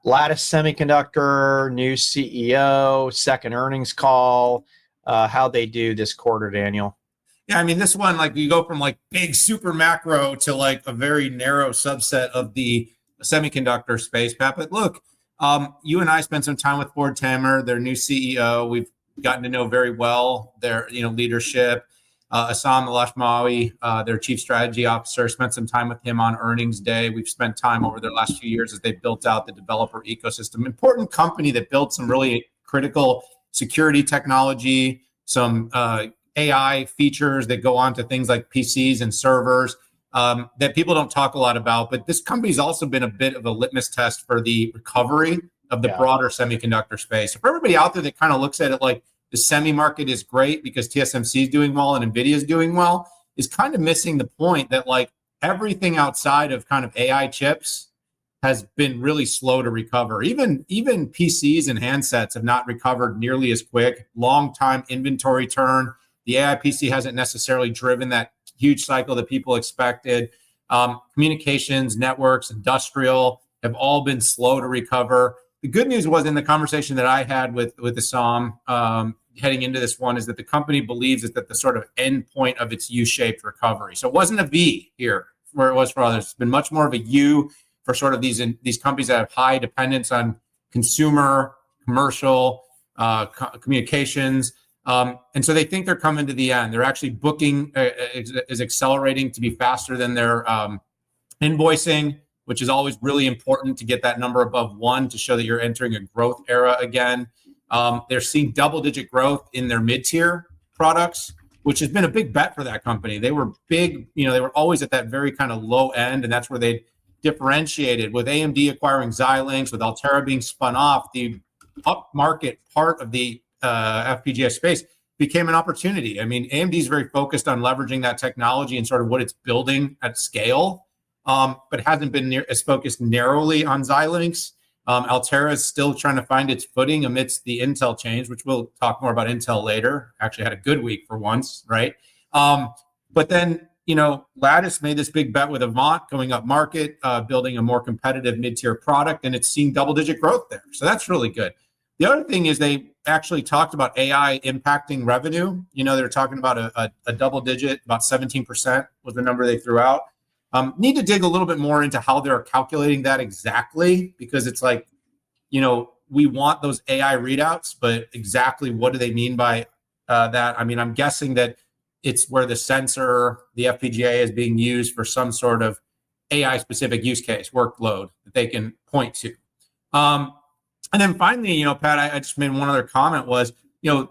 Lattice Semiconductor, new CEO, second earnings call. How'd they do this quarter, Daniel? Yeah, I mean, this one, like, you go from like big super macro to like a very narrow subset of the semiconductor space, Pat. But look, you and I spent some time with Ford Tamer, their new CEO. We've gotten to know very well their leadership. Assam Lashmawi, their chief strategy officer, spent some time with him on earnings day. We've spent time over their last few years as they built out the developer ecosystem. Important company that built some really critical security technology, some AI features that go on to things like PCs and servers that people don't talk a lot about. But this company's also been a bit of a litmus test for the recovery of the broader semiconductor space. So for everybody out there that kind of looks at it like the semi market is great because TSMC is doing well and NVIDIA is doing well, is kind of missing the point that like everything outside of kind of AI chips has been really slow to recover. Even PCs and handsets have not recovered nearly as quick. Long time inventory turn. The AI PC hasn't necessarily driven that huge cycle that people expected. Communications, networks, industrial have all been slow to recover. The good news was in the conversation that I had with Assam heading into this one is that the company believes that the sort of end point of its U-shaped recovery. So it wasn't a V here where it was for others. It's been much more of a U for sort of these companies that have high dependence on consumer, commercial, communications. And so they think they're coming to the end. They're actually booking is accelerating to be faster than their invoicing, which is always really important to get that number above 1 to show that you're entering a growth era again. They're seeing double-digit growth in their mid-tier products, which has been a big bet for that company. They were big, they were always at that very kind of low end, and that's where they differentiated. With AMD acquiring Xilinx, with Altera being spun off, the upmarket part of the FPGA space became an opportunity. I mean, AMD is very focused on leveraging that technology and sort of what it's building at scale, but hasn't been as focused narrowly on Xilinx. Altera is still trying to find its footing amidst the Intel change, which we'll talk more about Intel later. Actually had a good week for once, right? But then, Lattice made this big bet with Avant going up market, building a more competitive mid-tier product, and it's seeing double-digit growth there. So that's really good. The other thing is they actually talked about AI impacting revenue. They're talking about a double-digit, about 17% was the number they threw out. Need to dig a little bit more into how they're calculating that exactly, because it's like, we want those AI readouts, but exactly what do they mean by that? I mean, I'm guessing that it's where the sensor, the FPGA is being used for some sort of AI specific use case workload that they can point to. And then finally, Pat, I just made one other comment was,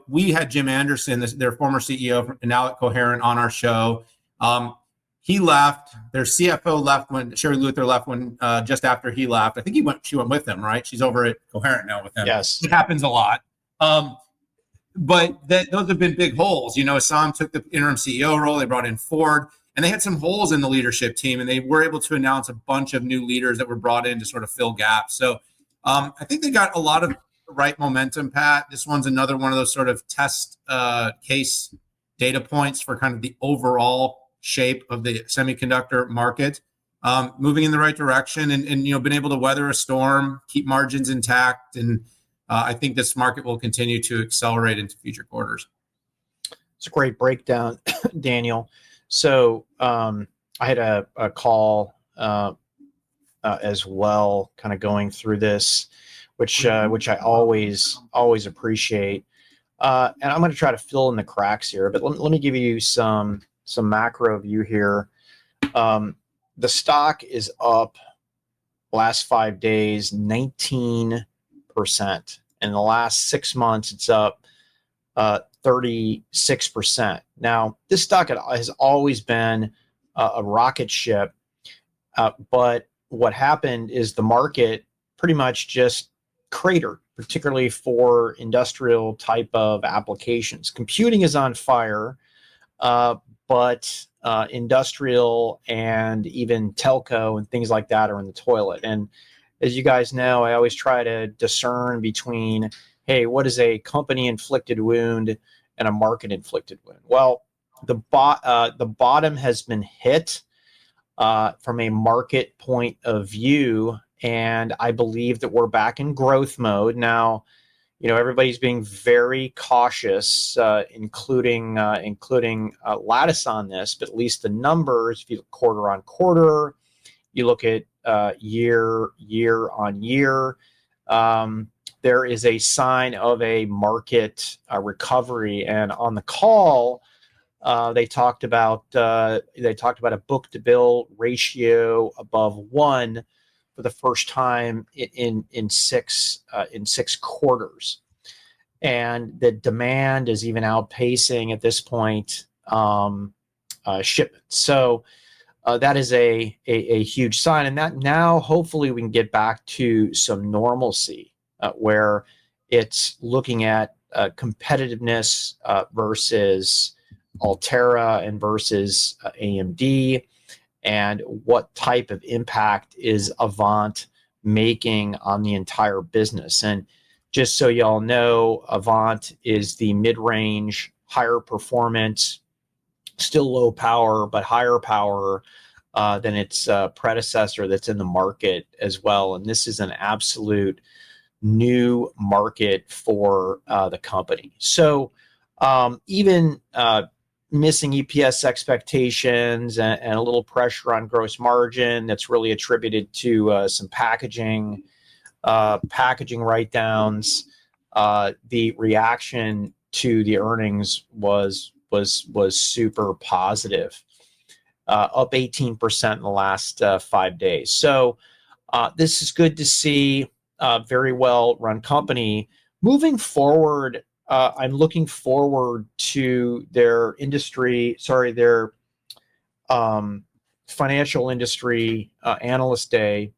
we had Jim Anderson, their former CEO, now at Coherent, on our show. He left. Their CFO left when Sherry Luther left when just after he left. I think she went with him, right? She's over at Coherent now with him. Yes, it happens a lot. But those have been big holes. Assam took the interim CEO role. They brought in Ford, and they had some holes in the leadership team, and they were able to announce a bunch of new leaders that were brought in to sort of fill gaps. So I think they got a lot of the right momentum, Pat. This one's another one of those sort of test case data points for kind of the overall shape of the semiconductor market, moving in the right direction and been able to weather a storm, keep margins intact. And I think this market will continue to accelerate into future quarters. It's a great breakdown, Daniel. So I had a call as well, kind of going through this, which I always appreciate. And I'm going to try to fill in the cracks here, but let me give you some macro view here. The stock is up last 5 days 19%. In the last 6 months, it's up 36%. Now, this stock has always been a rocket ship, but what happened is the market pretty much just cratered, particularly for industrial type of applications. Computing is on fire, but industrial and even telco and things like that are in the toilet. And as you guys know, I always try to discern between, hey, what is a company-inflicted wound and a market-inflicted wound? Well, the bottom has been hit from a market point of view, and I believe that we're back in growth mode now. Everybody's being very cautious, including Lattice on this, but at least the numbers, if you look quarter on quarter, you look at year on year, there is a sign of a market recovery. And on the call, they talked about a book-to-bill ratio above 1 for the first time in six quarters, and the demand is even outpacing at this point shipments. So that is a huge sign, and that now hopefully we can get back to some normalcy where it's looking at competitiveness versus Altera and versus AMD, and what type of impact is Avant making on the entire business. And just so y'all know, Avant is the mid-range, higher performance, still low power, but higher power than its predecessor that's in the market as well. And this is an absolute new market for the company. So even missing EPS expectations and a little pressure on gross margin that's really attributed to some packaging write-downs, the reaction to the earnings was super positive, up 18% in the last 5 days. So this is good to see. Very well run company. Moving forward, I'm looking forward to their financial industry analyst day,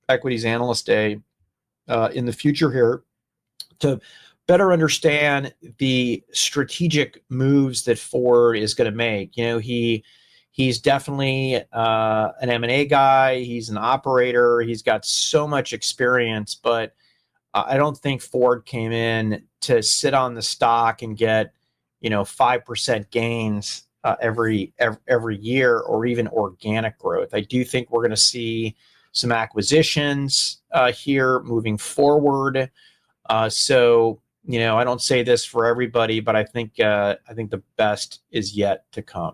equities analyst day in the future here, to better understand the strategic moves that Ford is going to make. He's definitely an M&A guy. He's an operator. He's got so much experience, but I don't think Ford came in to sit on the stock and get 5% gains every year, or even organic growth. I do think we're going to see some acquisitions here moving forward. So I don't say this for everybody, but I think the best is yet to come.